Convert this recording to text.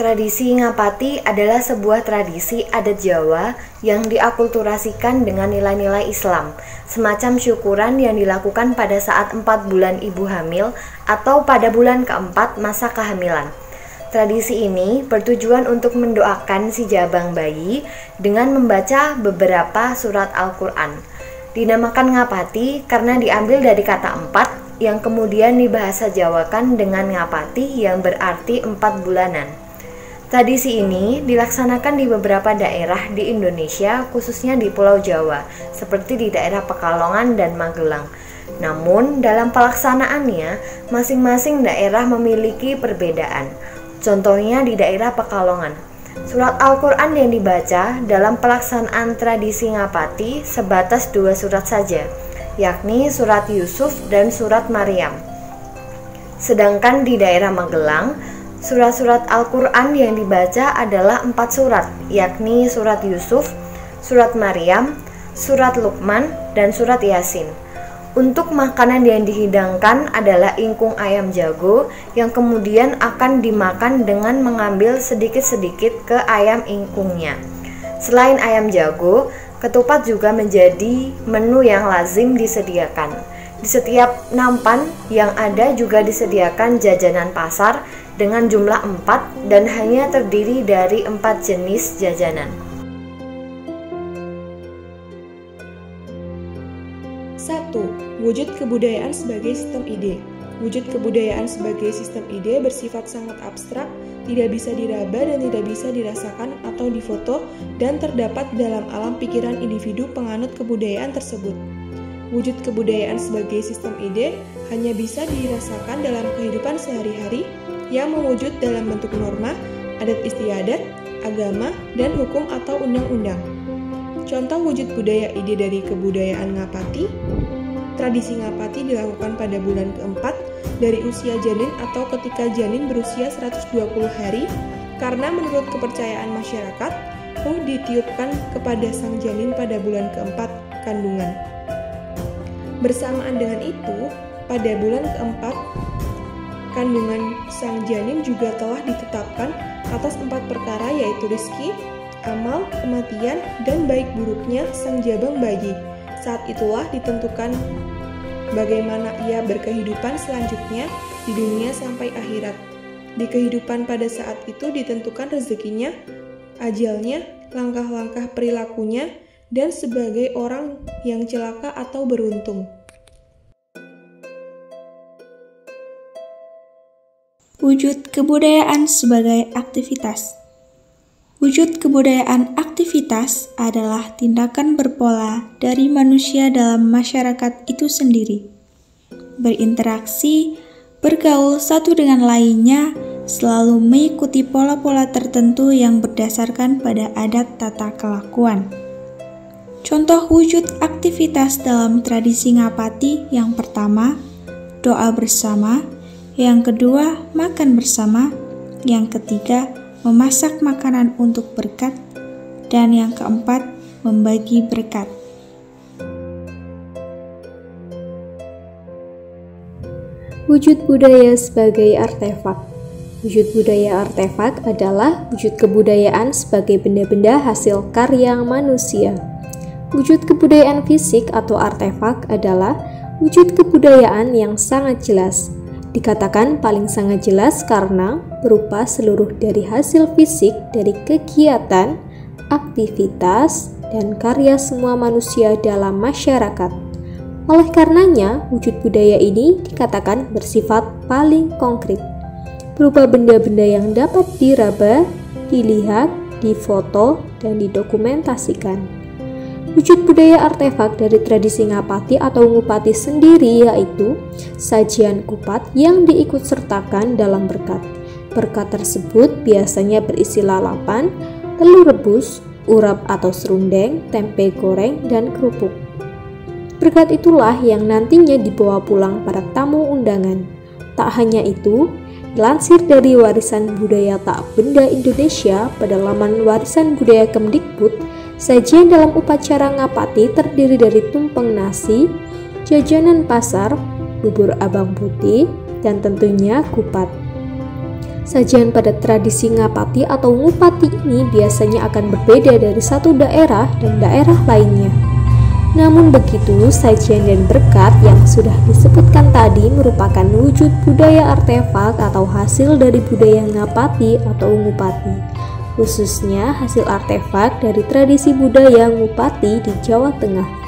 Tradisi ngapati adalah sebuah tradisi adat Jawa yang diakulturasikan dengan nilai-nilai Islam, semacam syukuran yang dilakukan pada saat 4 bulan ibu hamil atau pada bulan keempat masa kehamilan. Tradisi ini bertujuan untuk mendoakan si jabang bayi dengan membaca beberapa surat Al-Quran. Dinamakan ngapati karena diambil dari kata 4 yang kemudian dibahasa Jawakan dengan ngapati yang berarti 4 bulanan. Tradisi ini dilaksanakan di beberapa daerah di Indonesia, khususnya di Pulau Jawa, seperti di daerah Pekalongan dan Magelang. Namun, dalam pelaksanaannya, masing-masing daerah memiliki perbedaan. Contohnya di daerah Pekalongan, surat Al-Quran yang dibaca dalam pelaksanaan tradisi ngapati sebatas 2 surat saja, yakni surat Yusuf dan surat Maryam. Sedangkan di daerah Magelang, surat-surat Al-Quran yang dibaca adalah 4 surat, yakni surat Yusuf, surat Maryam, surat Luqman, dan surat Yasin. Untuk makanan yang dihidangkan adalah ingkung ayam jago yang kemudian akan dimakan dengan mengambil sedikit-sedikit ke ayam ingkungnya. Selain ayam jago, ketupat juga menjadi menu yang lazim disediakan. Di setiap nampan yang ada juga disediakan jajanan pasar dengan jumlah 4 dan hanya terdiri dari 4 jenis jajanan. 1. Wujud kebudayaan sebagai sistem ide. Wujud kebudayaan sebagai sistem ide bersifat sangat abstrak, tidak bisa diraba dan tidak bisa dirasakan atau difoto, dan terdapat dalam alam pikiran individu penganut kebudayaan tersebut. Wujud kebudayaan sebagai sistem ide hanya bisa dirasakan dalam kehidupan sehari-hari yang mewujud dalam bentuk norma, adat istiadat, agama, dan hukum atau undang-undang. Contoh wujud budaya ide dari kebudayaan ngapati. Tradisi ngapati dilakukan pada bulan keempat dari usia janin atau ketika janin berusia 120 hari karena menurut kepercayaan masyarakat, ruh ditiupkan kepada sang janin pada bulan keempat kandungan. Bersamaan dengan itu, pada bulan keempat kandungan sang janin juga telah ditetapkan atas 4 perkara, yaitu rezeki, amal, kematian, dan baik buruknya sang jabang bayi. Saat itulah ditentukan bagaimana ia berkehidupan selanjutnya di dunia sampai akhirat. Di kehidupan pada saat itu ditentukan rezekinya, ajalnya, langkah-langkah perilakunya, dan sebagai orang yang celaka atau beruntung. Wujud kebudayaan sebagai aktivitas. Wujud kebudayaan aktivitas adalah tindakan berpola dari manusia dalam masyarakat itu sendiri. Berinteraksi, bergaul satu dengan lainnya, selalu mengikuti pola-pola tertentu yang berdasarkan pada adat tata kelakuan. Contoh wujud aktivitas dalam tradisi ngapati yang pertama, doa bersama, yang kedua, makan bersama, yang ketiga, memasak makanan untuk berkat, dan yang keempat, membagi berkat. Wujud budaya sebagai artefak. Wujud budaya artefak adalah wujud kebudayaan sebagai benda-benda hasil karya manusia. Wujud kebudayaan fisik atau artefak adalah wujud kebudayaan yang sangat jelas. Dikatakan paling sangat jelas karena berupa seluruh dari hasil fisik dari kegiatan, aktivitas, dan karya semua manusia dalam masyarakat. Oleh karenanya, wujud budaya ini dikatakan bersifat paling konkret, berupa benda-benda yang dapat diraba, dilihat, difoto, dan didokumentasikan. Wujud budaya artefak dari tradisi ngapati atau ngupati sendiri yaitu sajian kupat yang diikutsertakan dalam berkat. Berkat tersebut biasanya berisi lalapan, telur rebus, urap atau serundeng, tempe goreng, dan kerupuk. Berkat itulah yang nantinya dibawa pulang para tamu undangan. Tak hanya itu, dilansir dari Warisan Budaya Tak Benda Indonesia pada laman Warisan Budaya Kemdikbud, sajian dalam upacara ngapati terdiri dari tumpeng nasi, jajanan pasar, bubur abang putih, dan tentunya kupat. Sajian pada tradisi ngapati atau ngupati ini biasanya akan berbeda dari satu daerah dan daerah lainnya. Namun begitu, sajian dan berkat yang sudah disebutkan tadi merupakan wujud budaya artefak atau hasil dari budaya ngapati atau ngupati, khususnya hasil artefak dari tradisi budaya ngupati di Jawa Tengah.